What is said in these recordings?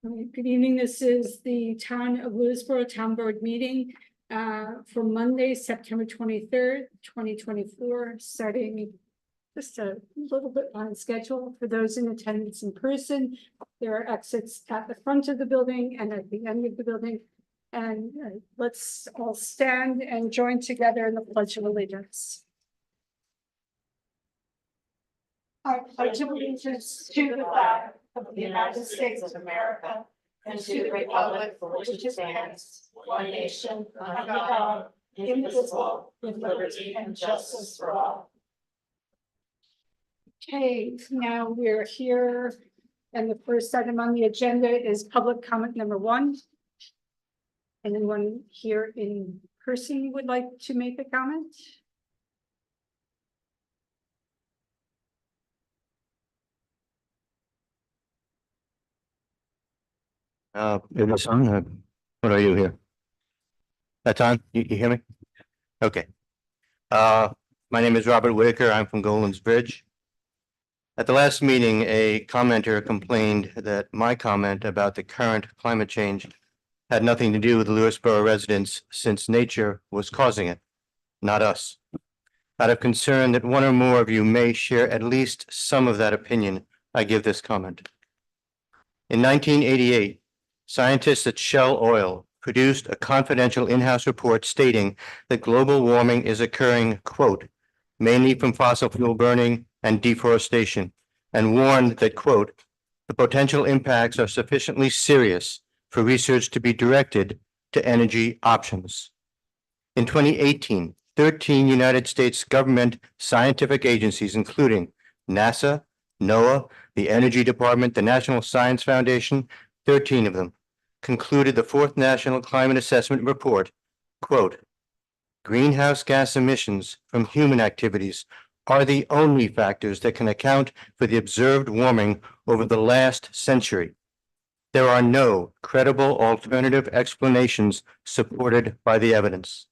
Good evening. This is the Town of Lewisboro Town Board meeting for Monday, September 23rd, 2024, starting just a little bit on schedule. For those in attendance in person, there are exits at the front of the building and at the end of the building. And let's all stand and join together in the Pledge of Allegiance. I pledge allegiance to the flag of the United States of America and to the republic for which it stands, one nation, under God, indivisible, with liberty and justice for all. Okay, now we're here, and the first item on the agenda is public comment number 1. Anyone here in person would like to make a comment? Is this on? What are you here? That's on? You hear me? Okay. My name is Robert Whitaker. I'm from Golan's Bridge. At the last meeting, a commenter complained that my comment about the current climate change had nothing to do with the Lewisboro residents since nature was causing it, not us. Out of concern that one or more of you may share at least some of that opinion, I give this comment. In 1988, scientists at Shell Oil produced a confidential in-house report stating that global warming is occurring, quote, mainly from fossil fuel burning and deforestation, and warned that, quote, the potential impacts are sufficiently serious for research to be directed to energy options. In 2018, 13 United States government scientific agencies, including NASA, NOAA, the Energy Department, the National Science Foundation, 13 of them, concluded the 4th National Climate Assessment Report, quote, greenhouse gas emissions from human activities are the only factors that can account for the observed warming over the last century. There are no credible alternative explanations supported by the evidence.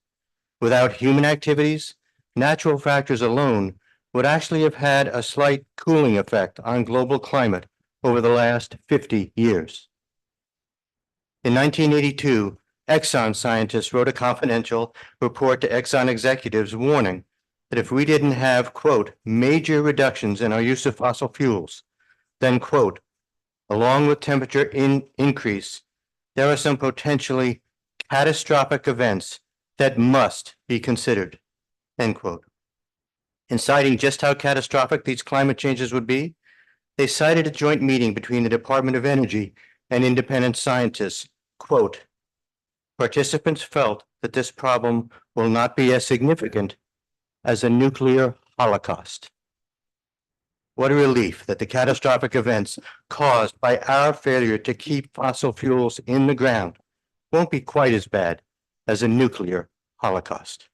Without human activities, natural factors alone would actually have had a slight cooling effect on global climate over the last 50 years. In 1982, Exxon scientists wrote a confidential report to Exxon executives warning that if we didn't have, quote, major reductions in our use of fossil fuels, then, quote, along with temperature increase, there are some potentially catastrophic events that must be considered, end quote. In citing just how catastrophic these climate changes would be, they cited a joint meeting between the Department of Energy and independent scientists, quote, participants felt that this problem will not be as significant as a nuclear holocaust. What a relief that the catastrophic events caused by our failure to keep fossil fuels in the ground won't be quite as bad as a nuclear holocaust.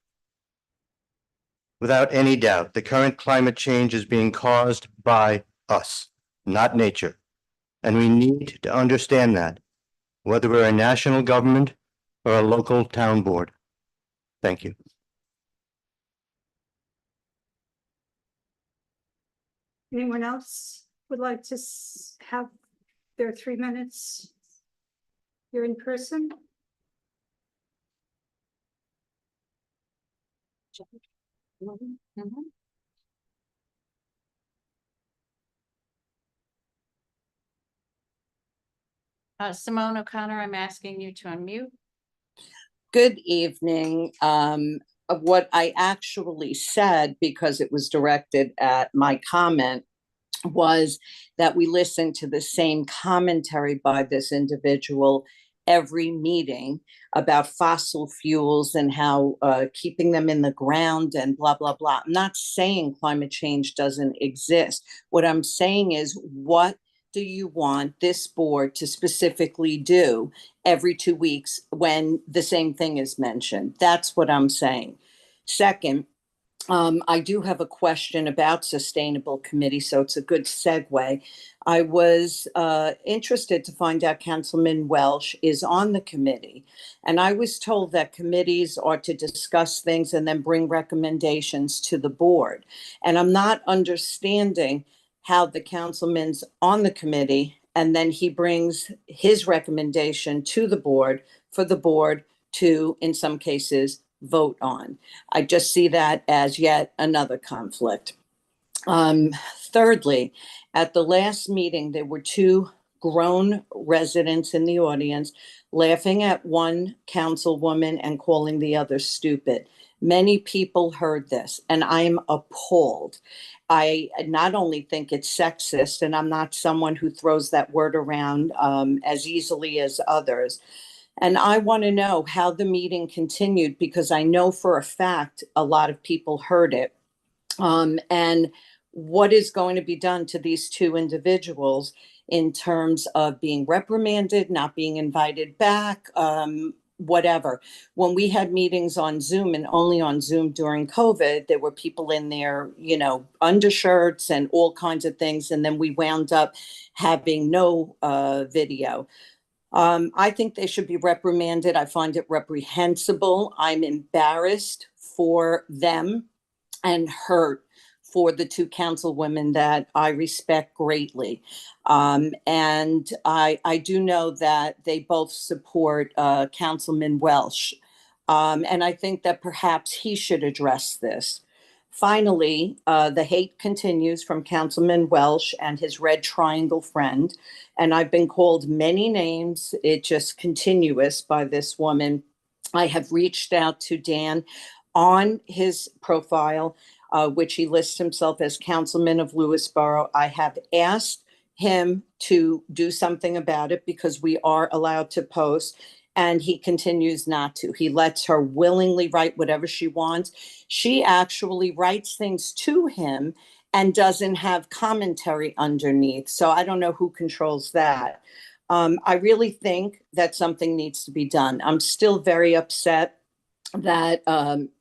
Without any doubt, the current climate change is being caused by us, not nature. And we need to understand that, whether we're a national government or a local town board. Thank you. Anyone else would like to have their 3 minutes here in person? Simone O'Connor, I'm asking you to unmute. Good evening. What I actually said, because it was directed at my comment, was that we listened to the same commentary by this individual every meeting about fossil fuels and how keeping them in the ground and blah, blah, blah. I'm not saying climate change doesn't exist. What I'm saying is, what do you want this board to specifically do every 2 weeks when the same thing is mentioned? That's what I'm saying. Second, I do have a question about Sustainable Committee, so it's a good segue. I was interested to find out Councilman Welsh is on the committee, and I was told that committees are to discuss things and then bring recommendations to the board. And I'm not understanding how the councilman's on the committee And then he brings his recommendation to the board for the board to, in some cases, vote on. I just see that as yet another conflict. Thirdly, at the last meeting, there were two grown residents in the audience laughing at one councilwoman and calling the other stupid. Many people heard this, and I'm appalled. I not only think it's sexist, and I'm not someone who throws that word around as easily as others. And I want to know how the meeting continued, because I know for a fact a lot of people heard it. And what is going to be done to these two individuals in terms of being reprimanded, not being invited back, whatever. When we had meetings on Zoom, and only on Zoom during COVID, there were people in there, undershirts and all kinds of things. And then we wound up having no video. I think they should be reprimanded. I find it reprehensible. I'm embarrassed for them and hurt for the two councilwomen that I respect greatly. And I do know that they both support Councilman Welsh. And I think that perhaps he should address this. Finally, the hate continues from Councilman Welsh and his red triangle friend. And I've been called many names. It's just continuous by this woman. I have reached out to Dan on his profile, which he lists himself as councilman of Lewisboro. I have asked him to do something about it because we are allowed to post, and he continues not to. He lets her willingly write whatever she wants. She actually writes things to him and doesn't have commentary underneath. So I don't know who controls that. I really think that something needs to be done. I'm still very upset that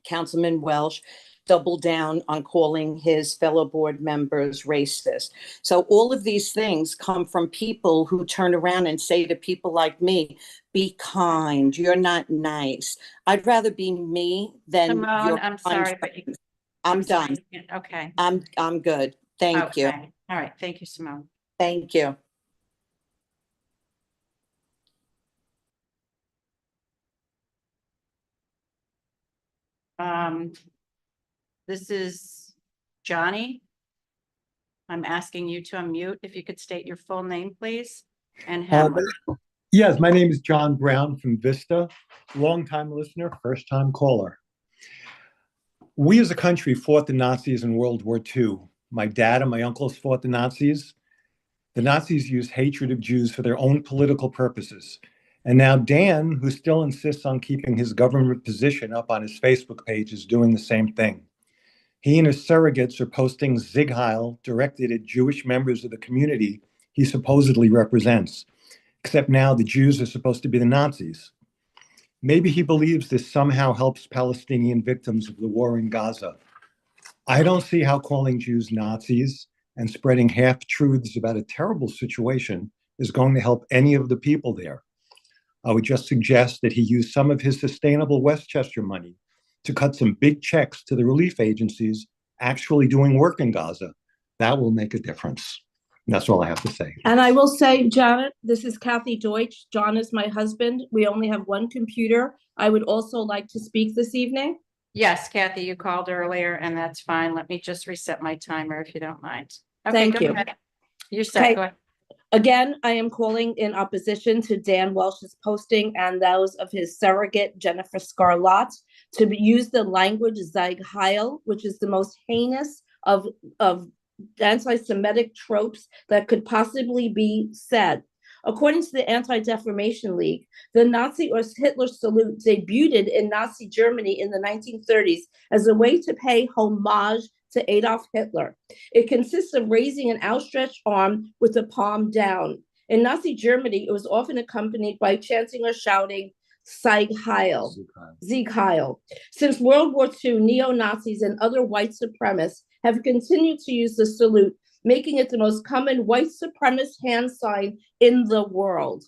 Councilman Welsh doubled down on calling his fellow board members racist. So all of these things come from people who turn around and say to people like me, be kind, you're not nice. I'd rather be me than Simone, your I'm kind sorry, but friend. I'm done. Okay. I'm good. Thank you. Okay. All right. Thank you, Simone. Thank you. This is Johnny. I'm asking you to unmute. If you could state your full name, please, and how. Yes, my name is John Brown from Vista, longtime listener, first time caller. We as a country fought the Nazis in World War II. My dad and my uncles fought the Nazis. The Nazis used hatred of Jews for their own political purposes. And now Dan, who still insists on keeping his government position up on his Facebook page, is doing the same thing. He and his surrogates are posting Zig Heil directed at Jewish members of the community he supposedly represents, except now the Jews are supposed to be the Nazis. Maybe he believes this somehow helps Palestinian victims of the war in Gaza. I don't see how calling Jews Nazis and spreading half-truths about a terrible situation is going to help any of the people there. I would just suggest that he use some of his sustainable Westchester money to cut some big checks to the relief agencies actually doing work in Gaza. That will make a difference. And that's all I have to say. And I will say, Janet, this is Kathy Deutsch. John is my husband. We only have one computer. I would also like to speak this evening. Yes, Kathy, you called earlier, and that's fine. Let me just reset my timer if you don't mind. Okay, Thank go you. ahead. You're set. Okay. Go ahead. Again, I am calling in opposition to Dan Welsh's posting and those of his surrogate, Jennifer Scarlett, to use the language Zig Heil, which is the most heinous of anti-Semitic tropes that could possibly be said. According to the Anti-Defamation League, the Nazi or Hitler salute debuted in Nazi Germany in the 1930s as a way to pay homage to Adolf Hitler. It consists of raising an outstretched arm with the palm down. In Nazi Germany, it was often accompanied by chanting or shouting, Sieg Heil, Sieg Heil. Since World War II, neo-Nazis and other white supremacists have continued to use the salute, making it the most common white supremacist hand sign in the world.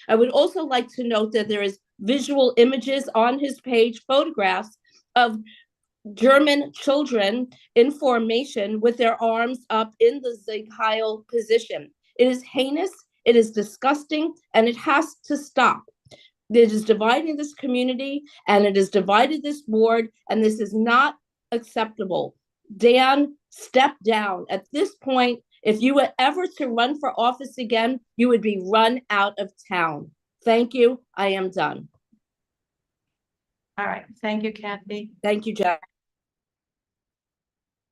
I would also like to note that there is visual images on his page, photographs of German children in formation with their arms up in the Sieg Heil position. It is heinous, It is disgusting and it has to stop. It is dividing this community and it has divided this board, and this is not acceptable. Dan, step down. At this point, if you were ever to run for office again, you would be run out of town. Thank you. I am done. All right, thank you, Kathy. Thank you, Jack.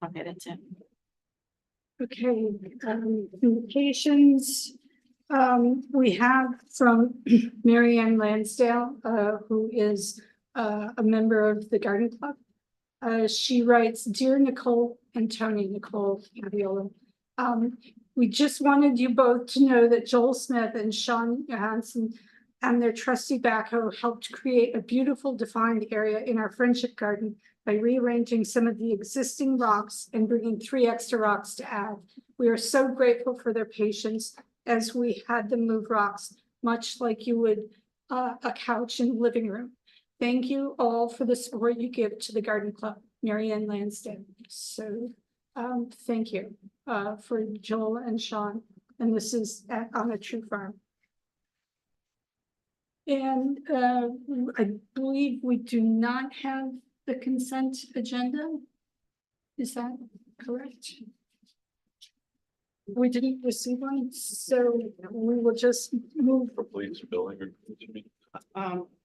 I'll get it to. Okay, communications. We have from Mary Ann Lansdale, who is a member of the Garden Club. She writes, "Dear Nicole and Tony," Nicole Caviola, we just wanted you both to know that Joel Smith and Sean Johansson and their trusty backhoe helped create a beautiful defined area in our friendship garden by rearranging some of the existing rocks and bringing 3 extra rocks to add. We are so grateful for their patience as we had them move rocks, much like you would a couch in the living room. Thank you all for the support you give to the Garden Club, Mary Ann Lansdale." So thank you for Joel and Sean, and this is on a true farm. And I believe we do not have the consent agenda. Is that correct? We didn't receive one, so we will just move. Police building or.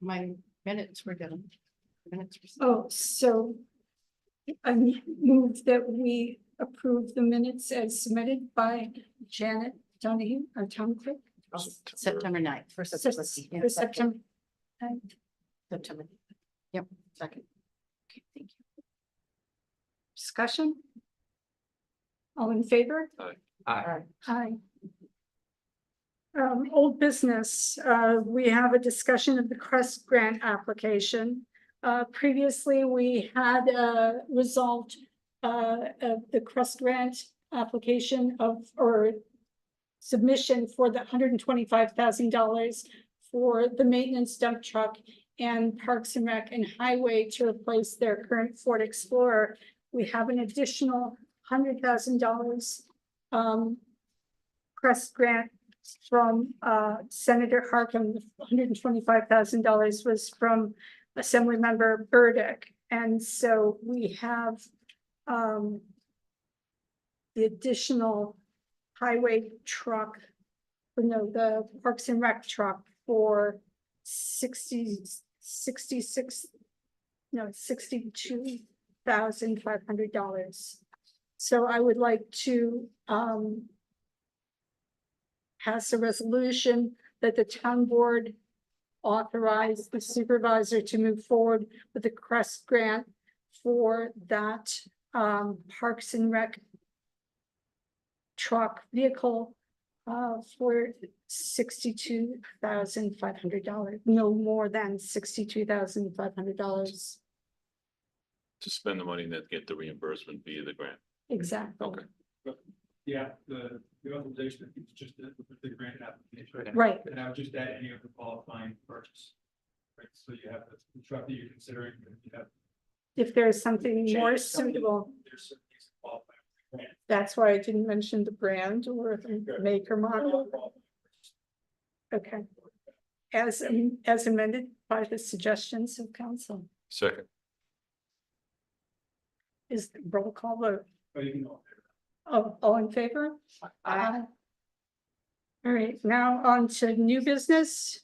My minutes were done. Minutes were. Oh, so I move that we approve the minutes as submitted by Janet Donahue, our town clerk. September 9th. For For September. September 9th. September. Yep, second. Okay, thank you. Discussion? All in favor? Aye. Aye. Old business, we have a discussion of the Crest grant application. Previously, we had resolved the Crest grant application or submission for the $125,000 for the maintenance dump truck and Parks and Rec and Highway to replace their current Ford Explorer. We have an additional $100,000 Crest grant from Senator Harkin. $125,000 was from Assemblymember Burdick. And so we have the additional highway truck, the Parks and Rec truck for $62,500. So I would like to pass a resolution that the town board authorize the supervisor to move forward with the Crest grant for that Parks and Rec truck vehicle for $62,500, no more than $62,500. To spend the money and then get the reimbursement via the grant. Exactly. Okay. Yeah, the authorization, it's just the grant application. Right. And I would just add any of the qualifying purchase. Right, so you have the truck that you're considering, and you have. If there's something more change something, suitable, There's certain things that qualify for the grant. that's why I didn't mention the brand or the make or model. Okay. As amended by the suggestions of council. Second. Is the roll call vote? But you can go. All in favor? Aye. All right, now on to new business.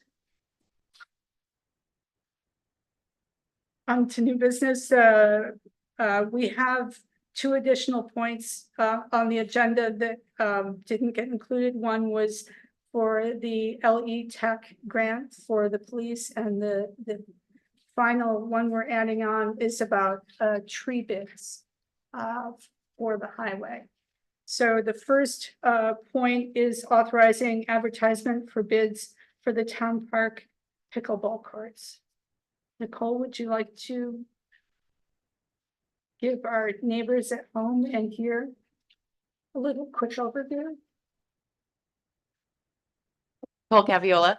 We have 2 additional points on the agenda that didn't get included. One was for the LE Tech grant for the police, and the final one we're adding on is about tree bids for the highway. So the first point is authorizing advertisement for bids for the town park pickleball courts. Nicole, would you like to give our neighbors at home and here a little quick overview? Nicole Caviola.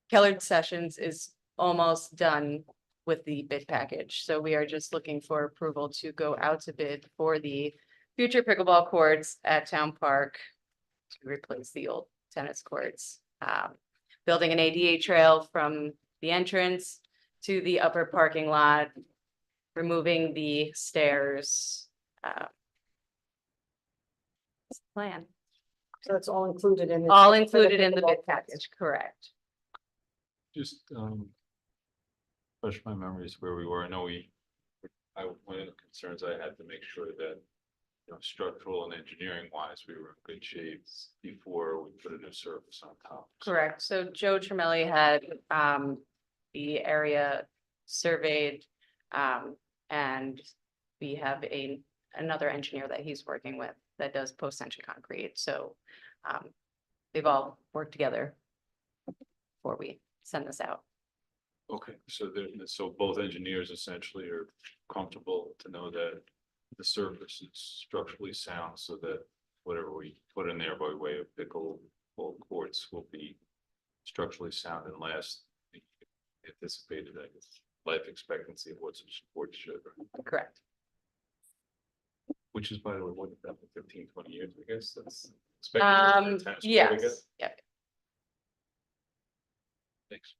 Keller Sessions is almost done with the bid package. So we are just looking for approval to go out to bid for the future pickleball courts at Town Park to replace the old tennis courts. Building an ADA trail from the entrance to the upper parking lot, removing the stairs. That's the plan. So it's all included in. All included in the bid package, correct? Just, refresh my memories where we were. I know one of the concerns I had to make sure that, you know, structural and engineering wise, we were in good shape before we put a new surface on top. Correct. So Joe Tremelli had the area surveyed. And we have another engineer that he's working with that does post-tension concrete. So they've all worked together before we send this out. Okay, so both engineers essentially are comfortable to know that the surface is structurally sound so that whatever we put in there by way of pickleball courts will be structurally sound and last the anticipated, I guess, life expectancy of what some support should, right? Correct. Which is, by the way, what, about 15, 20 years, I guess, that's expected. for a tennis court, I Yes, guess. yeah. Thanks.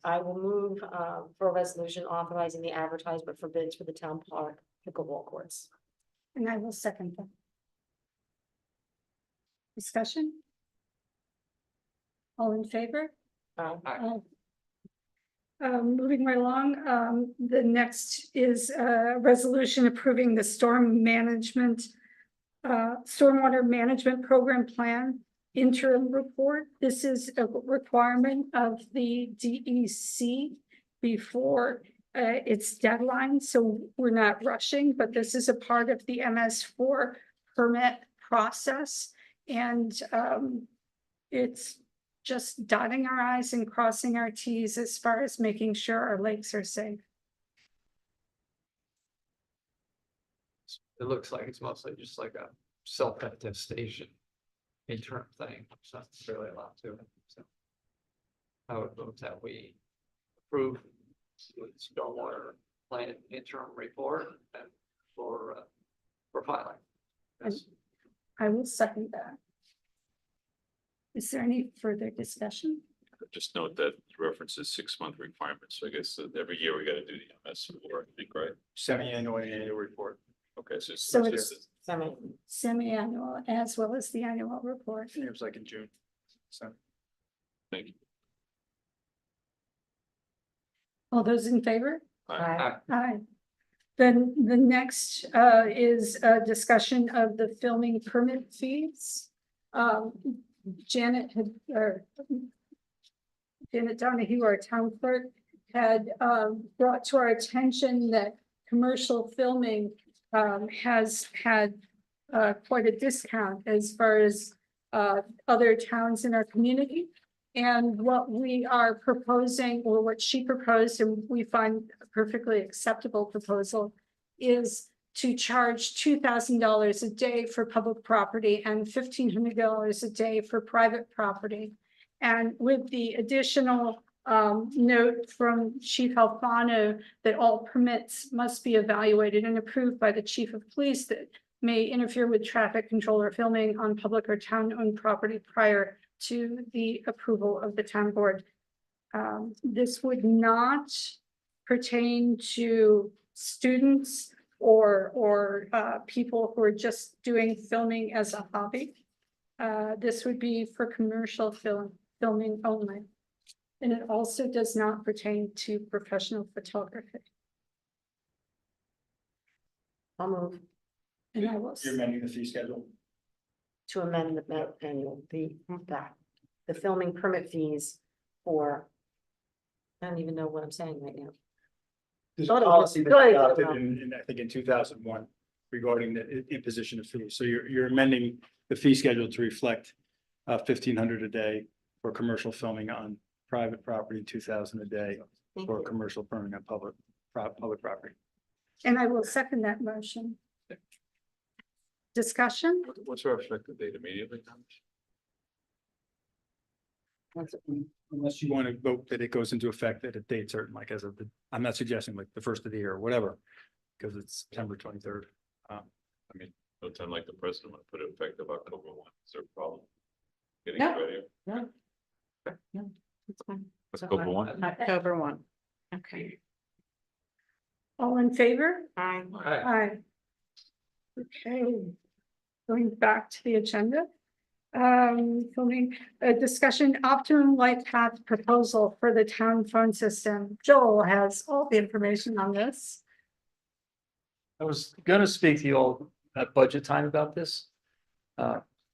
I will move for a resolution authorizing the advertisement for bids for the town park pickleball courts. And I will second that. Discussion? All in favor? Aye. Moving right along, the next is a resolution approving the stormwater management program plan interim report. This is a requirement of the DEC before its deadline, so we're not rushing, but this is a part of the MS4 permit process. And it's just dotting our i's and crossing our t's as far as making sure our lakes are safe. It looks like it's mostly just like a self-attestation interim thing, so it's really a lot to it, so. I would move that we approve the stormwater plan interim report and for filing. Yes. I will second that. Is there any further discussion? Just note that it references 6-month requirements, so I guess that every year we gotta do the MS4, I think, right? Semi-annual and annual report. Okay, So it's Semi. semi-annual as well as the annual report. It was like in June. So. Thank you. All those in favor? Aye. Aye. Then the next is a discussion of the filming permit fees. Janet Donahue, our town clerk, had brought to our attention that commercial filming has had quite a discount as far as other towns in our community. And what we are proposing, or what she proposed, and we find a perfectly acceptable proposal, is to charge $2,000 a day for public property and $1,500 a day for private property. And with the additional note from Chief Alfano that all permits must be evaluated and approved by the chief of police that may interfere with traffic control or filming on public or town-owned property prior to the approval of the town board. This would not pertain to students or people who are just doing filming as a hobby. This would be for commercial filming only. And it also does not pertain to professional photography. I'll move And I will. You're amending the fee schedule? to amend the filming permit fees for. I don't even know what I'm saying right now. This Go ahead. policy that Go ahead. adopted I think in 2001 regarding the imposition of fees. So you're amending the fee schedule to reflect $1,500 a day for commercial filming on private property, $2,000 a day Thank for you. commercial filming on public property. And I will second that motion. Discussion? What's our effective date immediately? Unless you want to vote that it goes into effect at a date certain, like as of the, I'm not suggesting like the first of the year or whatever, because it's September 23rd. I mean, no time like the president want to put it effective October 1. Is there a problem? Getting No. it ready? That's fine. October 1? October 1. Okay. All in favor? Aye. Aye. Okay, going back to the agenda. Filming a discussion optimum light path proposal for the town phone system. Joel has all the information on this. I was gonna speak to you all at budget time about this.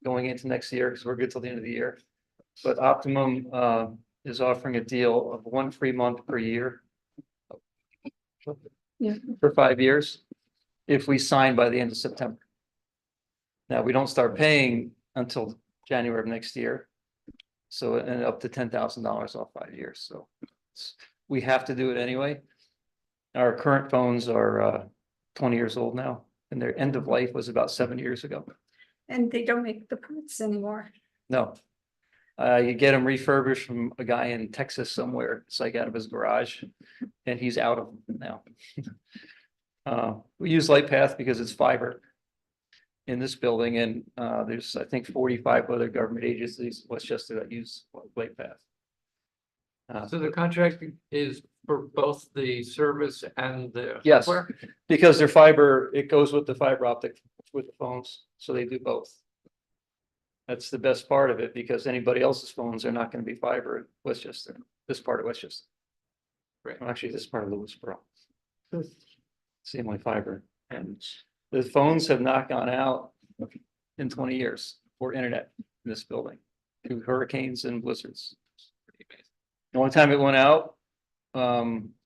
Going into next year, because we're good till the end of the year. But Optimum is offering a deal of 1 free month per year. Yeah. For 5 years, if we sign by the end of September. Now, we don't start paying until January of next year. So, and up to $10,000 off 5 years, so we have to do it anyway. Our current phones are 20 years old now, and their end of life was about 7 years ago. And they don't make the parts anymore. No. You get them refurbished from a guy in Texas somewhere, it's like out of his garage, and he's out of them now. We use LightPath because it's fiber in this building, and there's, I think, 45 other government agencies, in Westchester, that use LightPath. So the contract is for both the service and the Yes, hardware? because they're fiber, it goes with the fiber optic with the phones, so they do both. That's the best part of it, because anybody else's phones are not going to be fiber in Westchester, this part of Westchester. Right. Well, actually, this part of Lewisboro. It's the only fiber, and the phones have not gone out in 20 years for internet in this building, through hurricanes and blizzards. The only time it went out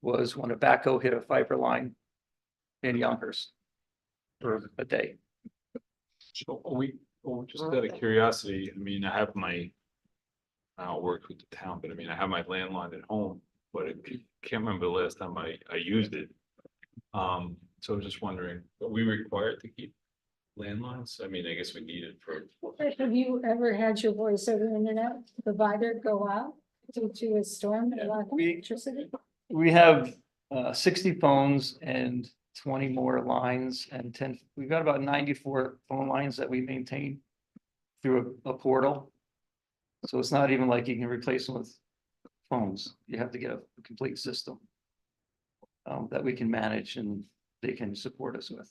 was when a backhoe hit a fiber line in Yonkers for a day. So just out of curiosity, I mean, I don't work with the town, but I mean, I have my landline at home, but I can't remember the last time I used it. So I was just wondering, are we required to keep landlines? I mean, I guess we need it for. Have you ever had your voice over internet provider go out due to a storm and lack of electricity? We have 60 phones and 20 more lines and 10, we've got about 94 phone lines that we maintain through a portal. So it's not even like you can replace them with phones. You have to get a complete system that we can manage and they can support us with.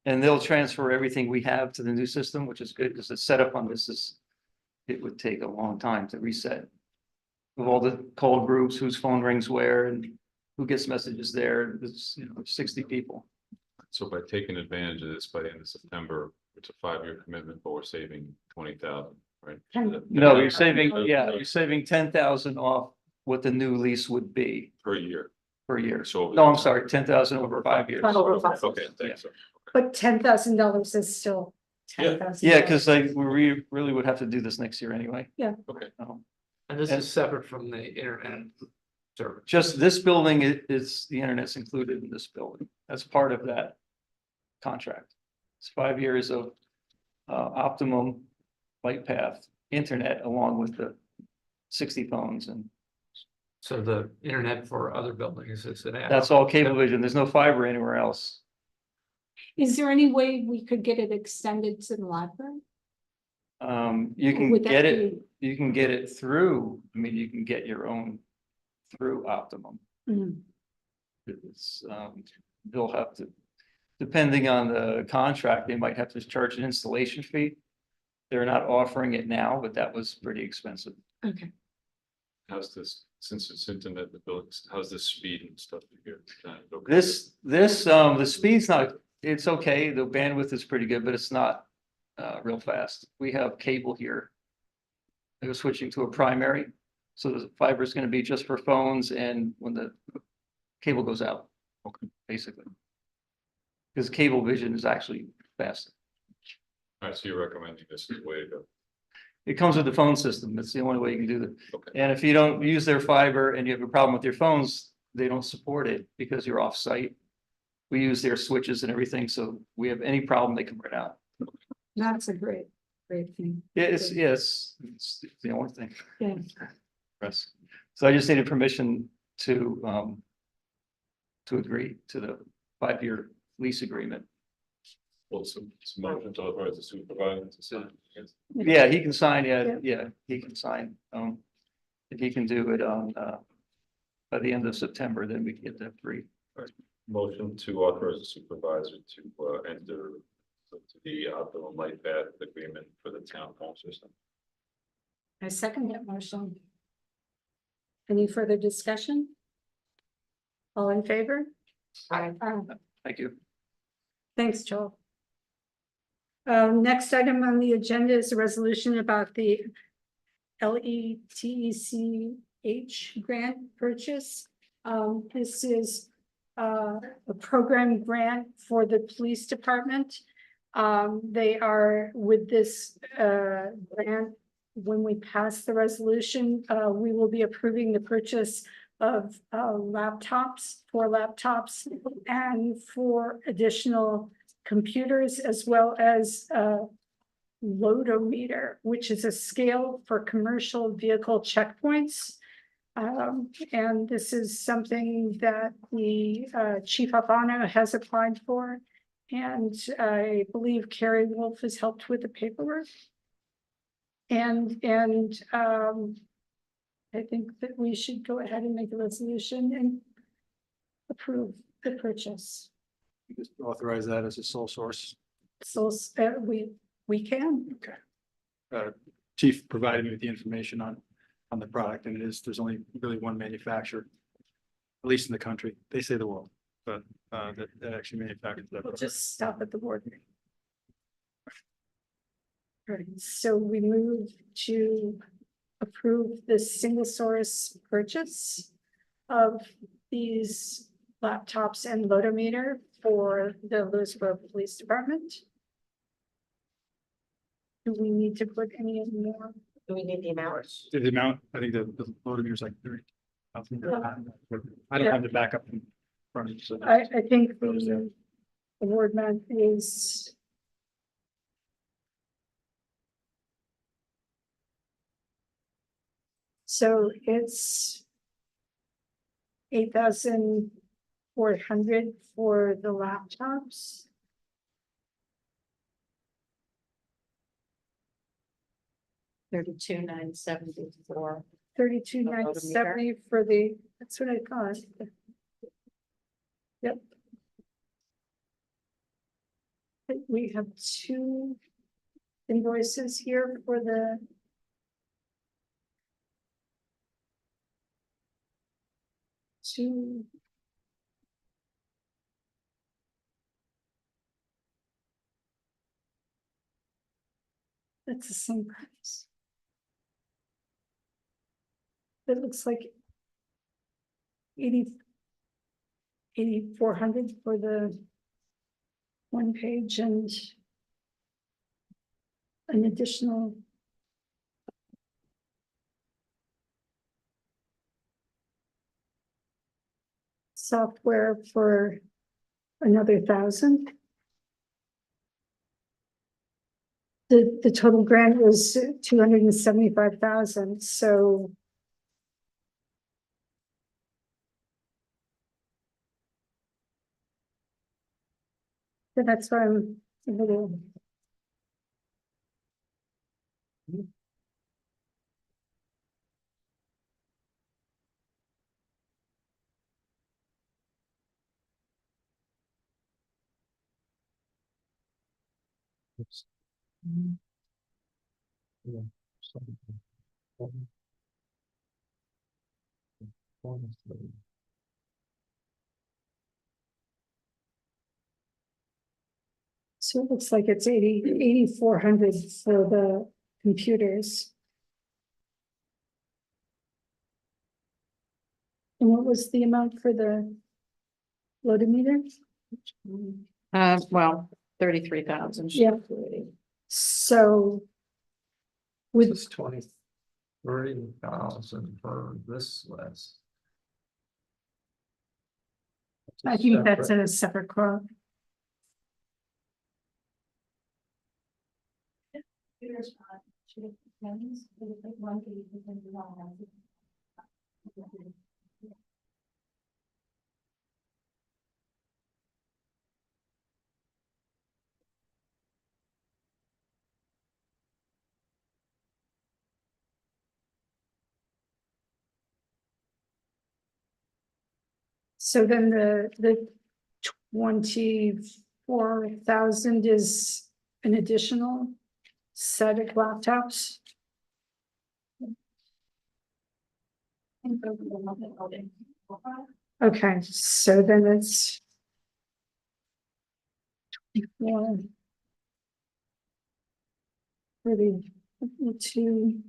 And they'll transfer everything we have to the new system, which is good because the setup on this is, it would take a long time to reset. With all the call groups, whose phone rings where and who gets messages there, there's 60 people. So by taking advantage of this by the end of September, it's a 5-year commitment, but we're saving 20,000, right? No, you're saving, you're saving 10,000 off what the new lease would be Per year. per year. So. No, I'm sorry, 10,000 over 5 years. Okay, thanks. But $10,000 is still Yeah. $10,000. Yeah, because we really would have to do this next year anyway. Okay. And this is separate from the internet service. Just this building is, the internet's included in this building. That's part of that contract. It's 5 years of optimum light path internet along with the 60 phones, and So the internet for other buildings is an. that's all Cablevision. There's no fiber anywhere else. Is there any way we could get it extended to the library? You can Would that get it, you can get it through, I mean, you can get your own through Optimum. Mhm. It's, they'll have to, depending on the contract, they might have to charge an installation fee. They're not offering it now, but that was pretty expensive. Okay. How's this, since it's internet, the buildings, how's the speed and stuff here? Okay. The speed's not, it's okay, the bandwidth is pretty good, but it's not real fast. We have cable here. They're switching to a primary, so the fiber is going to be just for phones and when the cable goes out. Okay. Basically. Because Cablevision is actually fast. All right, so you're recommending this is the way to go. It comes with the phone system. It's the only way you can do it. Okay. And if you don't use their fiber and you have a problem with your phones, they don't support it because you're off site. We use their switches and everything, so we have any problem, they can run out. That's a great. great thing. Yeah, it's the only thing. Yeah. for us. So I just needed permission to agree to the 5-year lease agreement. Well, some motion to authorize the supervisor to sign. Yeah, he can sign, Yeah. he can sign, if he can do it on, by the end of September, then we can get that free. Motion to authorize the supervisor to enter the outdoor light bath agreement for the town hall system. I second that motion. Any further discussion? All in favor? Aye. Thank you. Thanks, Joel. Next item on the agenda is a resolution about the LETECH grant purchase. This is a program grant for the police department. They are with this grant. When we pass the resolution, we will be approving the purchase of laptops, 4 laptops, and 4 additional computers, as well as loadometer, which is a scale for commercial vehicle checkpoints. And this is something that the Chief Alfano has applied for. And I believe Carrie Wolf has helped with the paperwork. And I think that we should go ahead and make a resolution and approve the purchase. Just authorize that as a sole source. So we can. Chief provided me with the information on the product, and there's only really one manufacturer, at least in the country. They say the world, but that actually manufactures that. We'll just stop at the board meeting. All right, so we move to approve the single source purchase of these laptops and loadometer for the Lewisboro Police Department. Do we need to put any more? Do we need the amount? The amount, I think the loadometer is like 30. I don't have the backup in front of you. So I think the award amount is. So it's 8,400 for the laptops. $32,974. 32,970 for the, that's what I thought. Yep. We have 2 invoices here for the. Two. That's the same price. It looks like 8,400 for the 1 page and an additional. Software for another 1,000. The total grant was 275,000, so. So that's why I'm a little. So it looks like it's 8,400 for the computers. And what was the amount for the loadometer? Well, 33,000. Yeah. So. This With, is 23,000 for this list. I think that's a separate quote. So then the 24,000 is an additional set of laptops. Okay, so then it's 24, 32.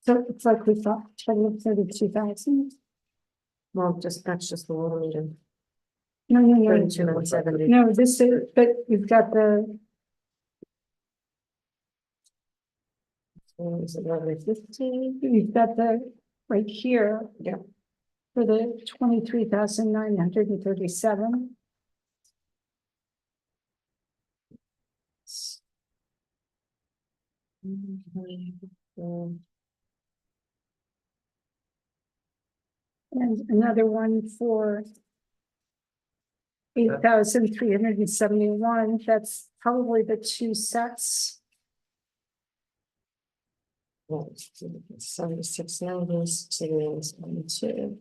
So it's like we thought, total of 32,000. Well, that's just the water meter. No, no, no, 32,970. no, this is, but we've got the, Is it another 15? we've got the, right here. Yeah. For the 23,937. And another one for 8,371, that's probably the two sets. Well, 76, 90, 69, 72.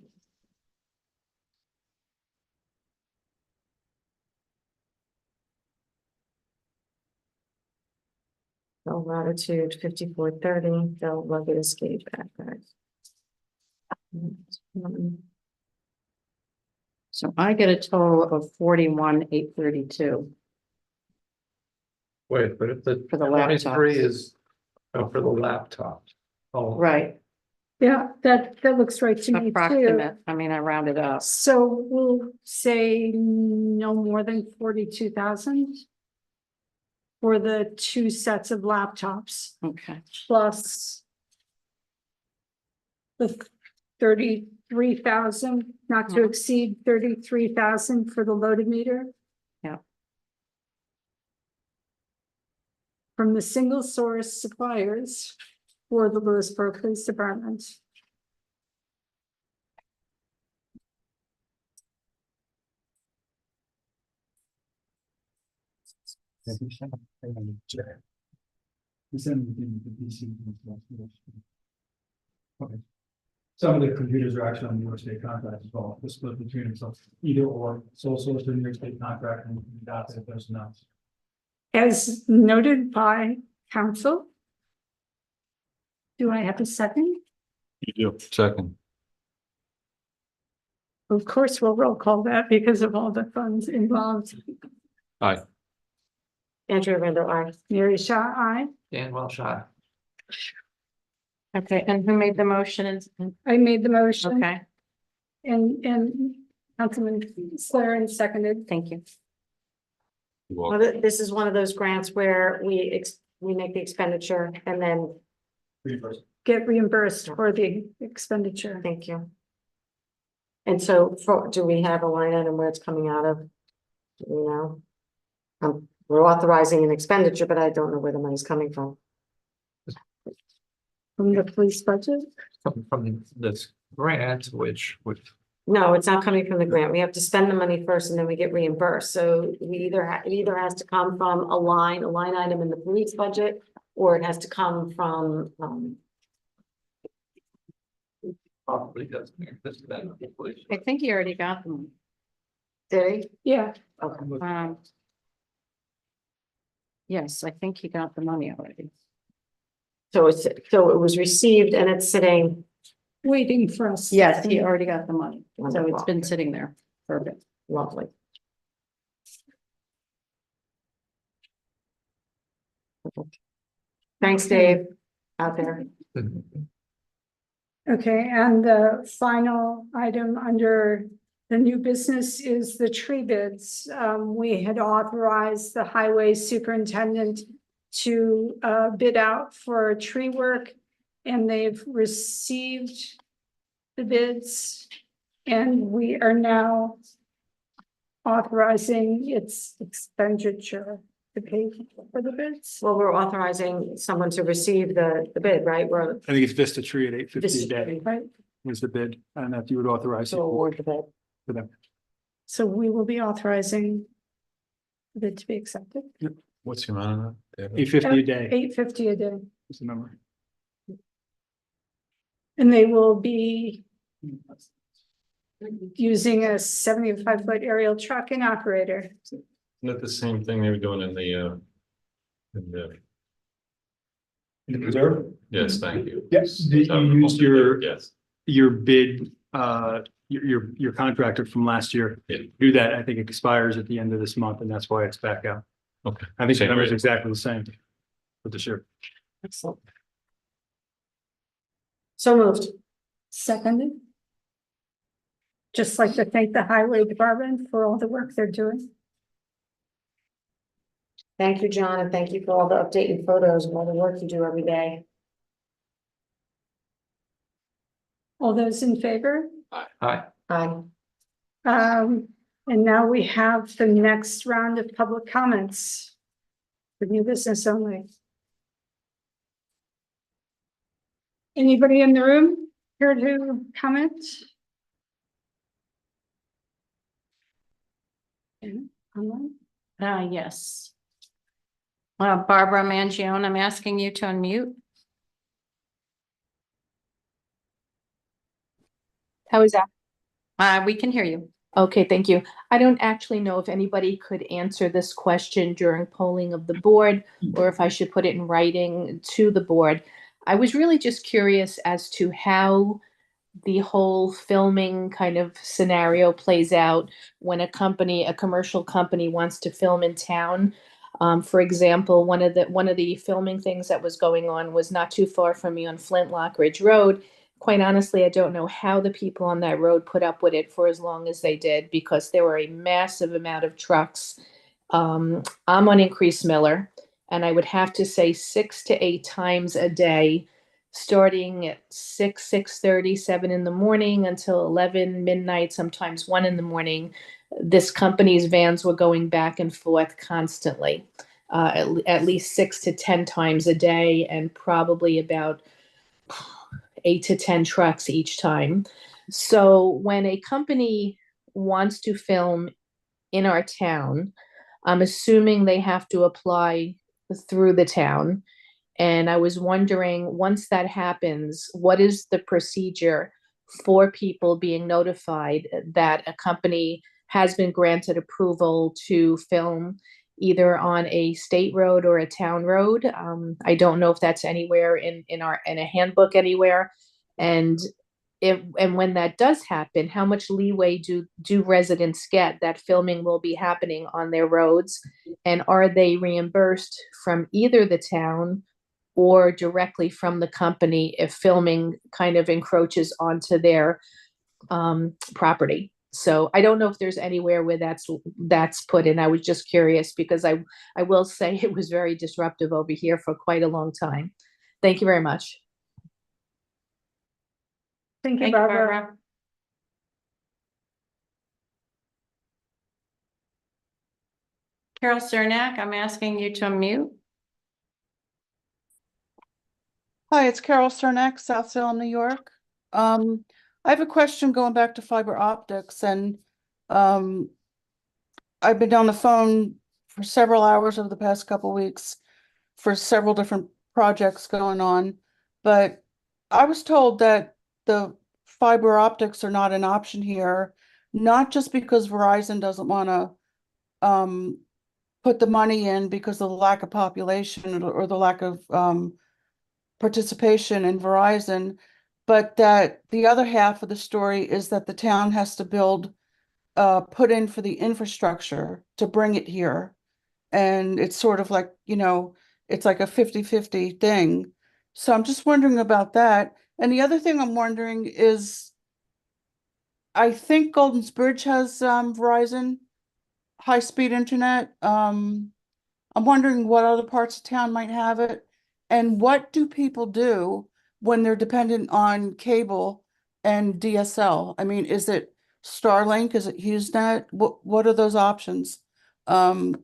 Bell latitude 5430, Bell rugged escape backpack. So I get a total of 41,832. Wait, but if the For the 23 laptops. is, for the laptop. Oh, Right, Yeah, that looks right to me too. approximate, I mean, I rounded up. So we'll say no more than 42,000 for the two sets of laptops, Okay, plus the 33,000, not to exceed 33,000 for the loaded meter. Yeah. From the single source suppliers for the Lewisboro Police Department. Okay. Some of the computers are actually on New York State contract as well, the split between themselves, either or, sole source to New York State contract and that's it, there's none. As noted by council. Do I have a second? You do. Second. Of course, we'll roll call that because of all the funds involved. Aye. Andrea Randall, I. Mary Shaw, aye. Dan Welsh, aye. okay, and who made the motion? I made the motion. Okay, And Councilman Slayer seconded. thank you. Well, this is one of those grants where we make the expenditure and then, Get reimbursed for the expenditure. thank you. And so do we have a line item where it's coming out of? Do we know? We're authorizing an expenditure, but I don't know where the money's coming from. From the police budget? From this grant, which would, No, it's not coming from the grant. We have to spend the money first and then we get reimbursed. So we it either has to come from a line item in the police budget, or it has to come from, probably doesn't exist then. I think you already got them. did he? Yeah, Okay. Yes, I think he got the money already. So it was received and it's sitting. waiting for us. Yes, he already got the money, so it's Wonderful. been sitting there for a bit. Lovely. Thanks, Dave, out there. Okay, and the final item under the new business is the tree bids. We had authorized the highway superintendent to bid out for tree work, and they've received the bids. And we are now authorizing its expenditure to pay for the bids. Well, we're authorizing someone to receive the bid, right? We're. I think it's Vista Tree at $8.50 a this- day Right, was the bid. I don't know if you would authorize it To award the bid. for them. so we will be authorizing the bid to be accepted. What's the amount of that? $8.50 a day $8.50 a day, is the number. and they will be using a 75-foot aerial truck and operator. Isn't that the same thing they were doing in the In the reserve? yes, thank you. Yes, you used Yes. your bid, your contractor from last year. Yeah. Do that, I think expires at the end of this month, and that's why it's back out. Okay. I think the Same number is rate. exactly the same for this year. Excellent. So moved. Seconded. Just like to thank the highway department for all the work they're doing. Thank you, John, and thank you for all the updated photos and all the work you do every day. All those in favor? Hi, Aye. And now we have the next round of public comments. For new business only. Anybody in the room here to comment? And online? Yes. Barbara Mangione, I'm asking you to unmute. How is that? We can hear you. Okay, thank you. I don't actually know if anybody could answer this question during polling of the board or if I should put it in writing to the board. I was really just curious as to how the whole filming kind of scenario plays out when a commercial company wants to film in town. For example, one of the filming things that was going on was not too far from me on Flintlock Ridge Road. Quite honestly, I don't know how the people on that road put up with it for as long as they did because there were a massive amount of trucks. I'm on Increase Miller, and I would have to say 6 to 8 times a day, starting at 6:30, 7 in the morning until 11 midnight, sometimes 1 in the morning. This company's vans were going back and forth constantly, at least 6 to 10 times a day, and probably about 8 to 10 trucks each time. So when a company wants to film in our town, I'm assuming they have to apply through the town. And I was wondering, once that happens, what is the procedure for people being notified that a company has been granted approval to film either on a state road or a town road? I don't know if that's anywhere in a handbook anywhere. And when that does happen, how much leeway do residents get that filming will be happening on their roads? And are they reimbursed from either the town or directly from the company if filming kind of encroaches onto their property? So I don't know if there's anywhere where that's put in. I was just curious because I will say it was very disruptive over here for quite a long time. Thank you very much. Thank you, Thank you, Barbara. Barbara. Carol Cernak, I'm asking you to unmute. Hi, it's Carol Cernak, South Salem, New York. I have a question going back to fiber optics, and I've been on the phone for several hours over the past couple weeks for several different projects going on, but I was told that the fiber optics are not an option here, not just because Verizon doesn't want to put the money in because of the lack of population or the lack of participation in Verizon, but that the other half of the story is that the town has to put in for the infrastructure to bring it here. And it's sort of like, it's like a 50-50 thing. So I'm just wondering about that. And the other thing I'm wondering is, I think Golden's Bridge has Verizon high-speed internet. I'm wondering what other parts of town might have it. And what do people do when they're dependent on cable and DSL? I mean, is it Starlink? Is it HughesNet? What are those options? I'm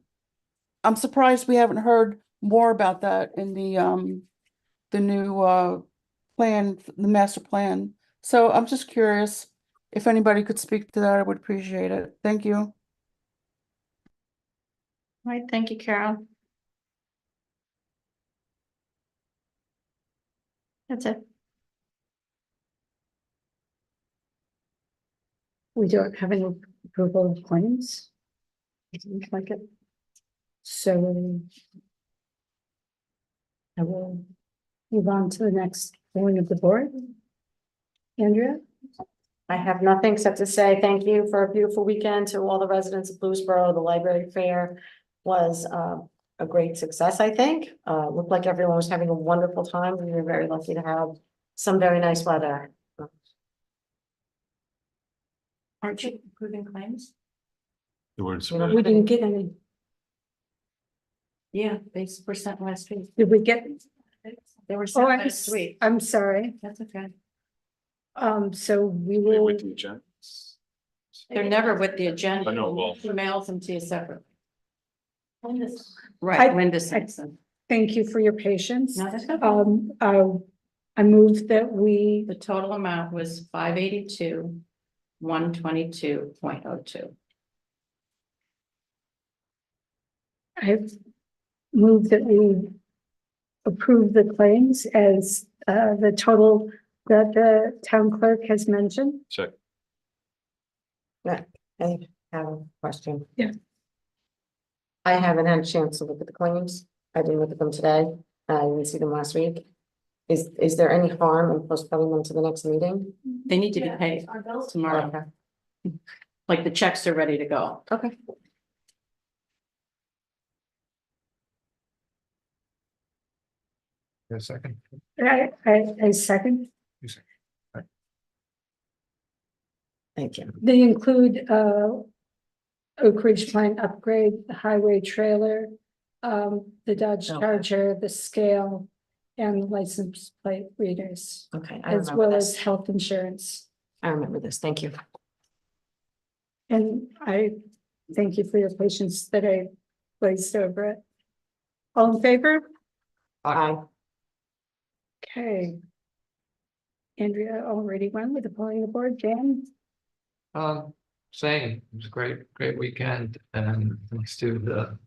surprised we haven't heard more about that in the new plan, the master plan. So I'm just curious if anybody could speak to that, I would appreciate it. Thank you. All right, thank you, Carol. That's it. We don't have any approval of claims. It looks like it. So I will move on to the next point of the board. Andrea? I have nothing except to say thank you for a beautiful weekend to all the residents of Lewisboro. The library fair was a great success, I think. Looked like everyone was having a wonderful time. We were very lucky to have some very nice weather. Aren't you approving claims? The words. You know, We didn't get any. Yeah, they were sent last week. Did we get? They were Oh, sent last week. I'm sorry. That's okay. So we will, With the agenda. They're never with the agenda. I know, well- She mails them to you separately. I- Right, Linda sends them. thank you for your patience. No, that's okay. I move that we, The total amount was 582, 122.02. I move that we approve the claims as the total that the town clerk has mentioned. Check. I have a question. Yeah. I haven't had a chance to look at the claims. I didn't look at them today. I didn't see them last week. Is there any harm in postponing them to the next meeting? They need to be paid tomorrow. Okay. Like the checks are ready to go. Okay. A second. I second. Thank you. They include Oak Ridge Pine upgrade, the highway trailer, the Dodge Okay. Charger, the scale, and license plate readers, Okay, I as remember well this. as health insurance. I remember this. Thank you. And I thank you for your patience that I glazed over it. All in favor? Aye. Okay. Andrea already went with the polling the board. Dan? Same, it was a great weekend, and thanks to the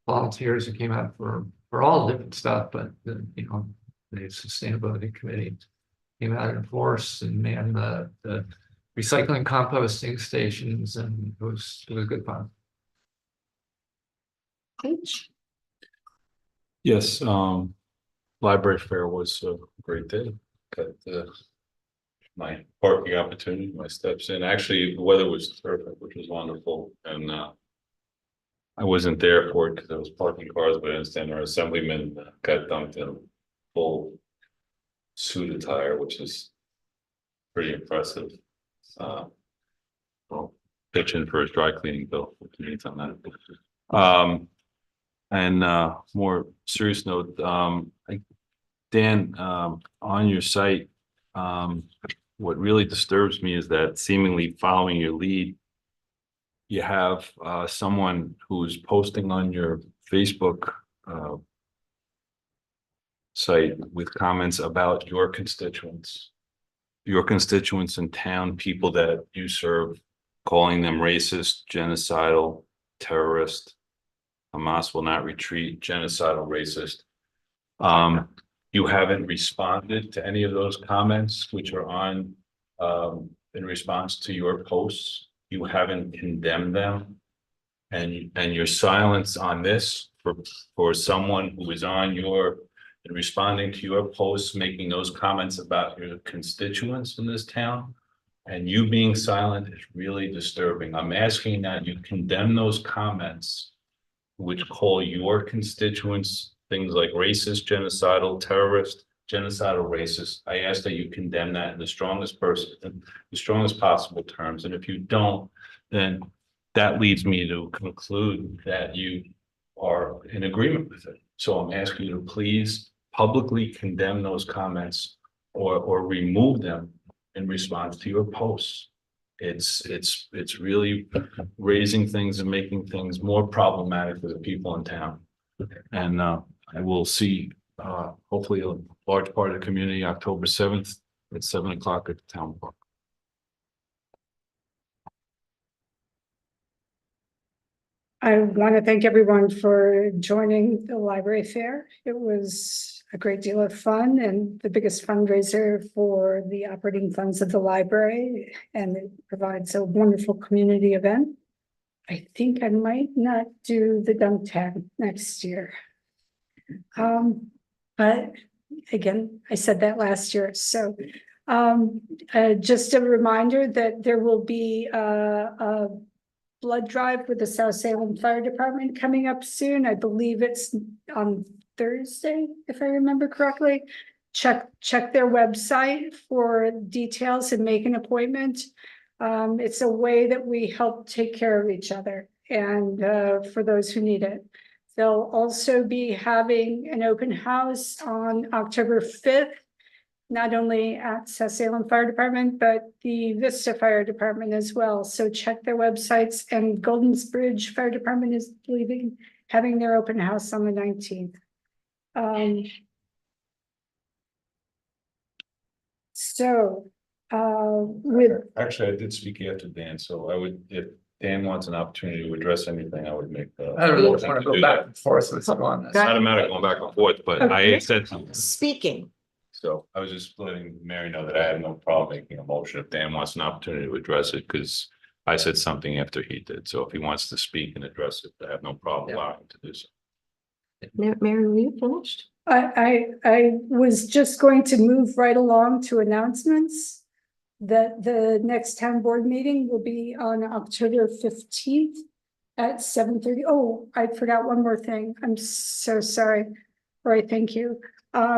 volunteers who came out for all different stuff, but the sustainability committee came out in force and manned the recycling composting stations, and it was good fun. Yes, library fair was a great day. Got my parking opportunity, my steps in. Actually, the weather was terrific, which was wonderful. And I wasn't there for it because I was parking cars, but I understand our assemblyman got dumped in a full suit attire, which is pretty impressive. Well, pitching for his dry cleaning bill, which means on that. And more serious note, Dan, on your site, what really disturbs me is that seemingly following your lead, you have someone who's posting on your Facebook site with comments about your constituents in town, people that you serve, calling them racist, genocidal, terrorist. Hamas will not retreat, genocidal, racist. You haven't responded to any of those comments, which are on in response to your posts. You haven't condemned them, and your silence on this for someone who is on your and responding to your posts, making those comments about your constituents in this town, and you being silent is really disturbing. I'm asking that you condemn those comments, which call your constituents things like racist, genocidal, terrorist, genocidal, racist. I ask that you condemn that in the strongest possible terms. And if you don't, then that leads me to conclude that you are in agreement with it. So I'm asking you to please publicly condemn those comments or remove them in response to your posts. It's really raising things and making things more problematic for the people in town. And I will see hopefully a large part of the community October 7th at 7 o'clock at the town park. I want to thank everyone for joining the library fair. It was a great deal of fun and the biggest fundraiser for the operating funds of the library, and it provides a wonderful community event. I think I might not do the dunk tag next year. But again, I said that last year, so just a reminder that there will be a blood drive with the South Salem Fire Department coming up soon. I believe it's on Thursday, if I remember correctly. Check their website for details and make an appointment. It's a way that we help take care of each other and for those who need it. They'll also be having an open house on October 5th. Not only at South Salem Fire Department, but the Vista Fire Department as well. So check their websites, and Golden's Bridge Fire Department is having their open house on the 19th. Actually, I did speak after Dan, so I would, if Dan wants an opportunity to address anything, I would make. I don't want to go back and forth with someone on this. It's not a matter of going back and forth, but I said something. Speaking. So I was just letting Mary know that I have no problem making a motion if Dan wants an opportunity to address it, because I said something after he did. So if he wants to speak and address it, I have no problem allowing him to do so. Mary, were you finished? I was just going to move right along to announcements. That the next town board meeting will be on October 15th at 7:30. Oh, I forgot one more thing. I'm so sorry. All right, thank you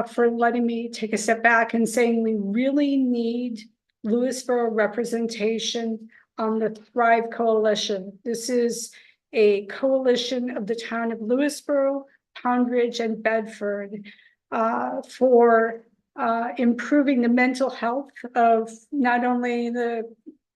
for letting me take a step back and saying we really need Lewisboro representation on the Thrive Coalition. This is a coalition of the town of Lewisboro, Poundridge, and Bedford for improving the mental health of not only the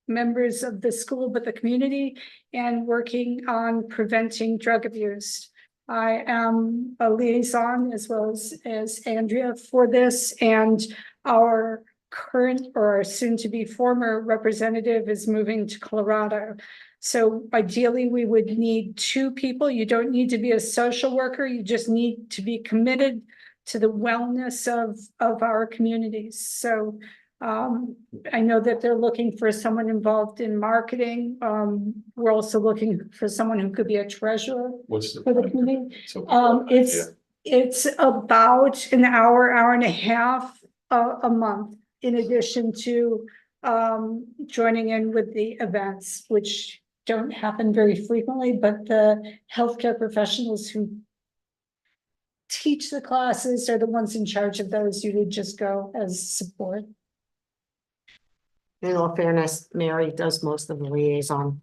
members of the school, but the community, and working on preventing drug abuse. I am a liaison as well as Andrea for this, and our current or soon-to-be former representative is moving to Colorado. So ideally, we would need 2 people. You don't need to be a social worker. You just need to be committed to the wellness of our communities. So I know that they're looking for someone involved in marketing. We're also looking for someone who could be a treasurer What's for the community. So, It's about an hour and a half a month, in addition to joining in with the events, which don't happen very frequently, but the healthcare professionals who teach the classes are the ones in charge of those. You would just go as support. In all fairness, Mary does most of the liaison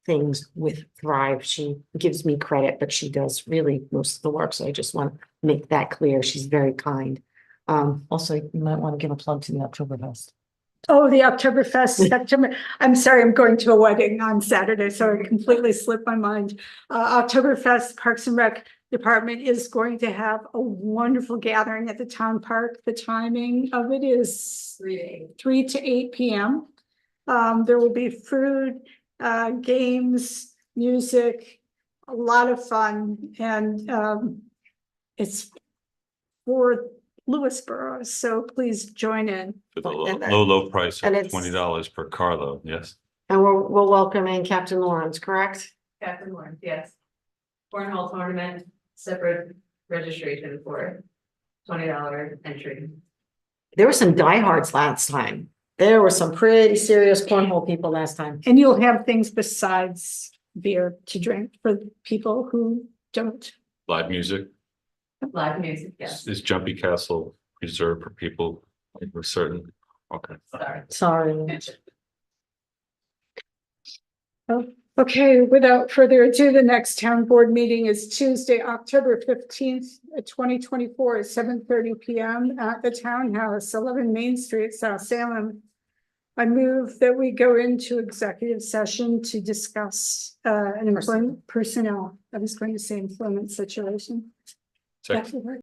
things with Thrive. She gives me credit, but she does really most of the work. So I just want to make that clear. She's very kind. Also, you might want to give a plug to the Oktoberfest. Oh, the Oktoberfest, September. I'm sorry, I'm going to a wedding on Saturday, so it completely slipped my mind. Oktoberfest Parks and Rec Department is going to have a wonderful gathering at the town park. The timing of it is 3 to 8 p.m. There will be food, games, music, a lot of fun, and it's for Lewisboro, so please join in. For the low price and of it's- $20 per carload, yes. And we're welcoming Captain Lawrence, correct? Captain Lawrence, yes. Cornhole tournament, separate registration for $20 entry. There were some diehards last time. There were some pretty serious cornhole people last time. And you'll have things besides beer to drink for people who don't. Live music. Live music, yes. Is Jumpy Castle reserved for people for certain? Okay. Sorry. Okay, without further ado, the next town board meeting is Tuesday, October 15th, 2024 at 7:30 p.m. at the Townhouse, 11 Main Street, South Salem. I move that we go into executive session to discuss an employment personnel. I was going to say employment situation. Second. That would work.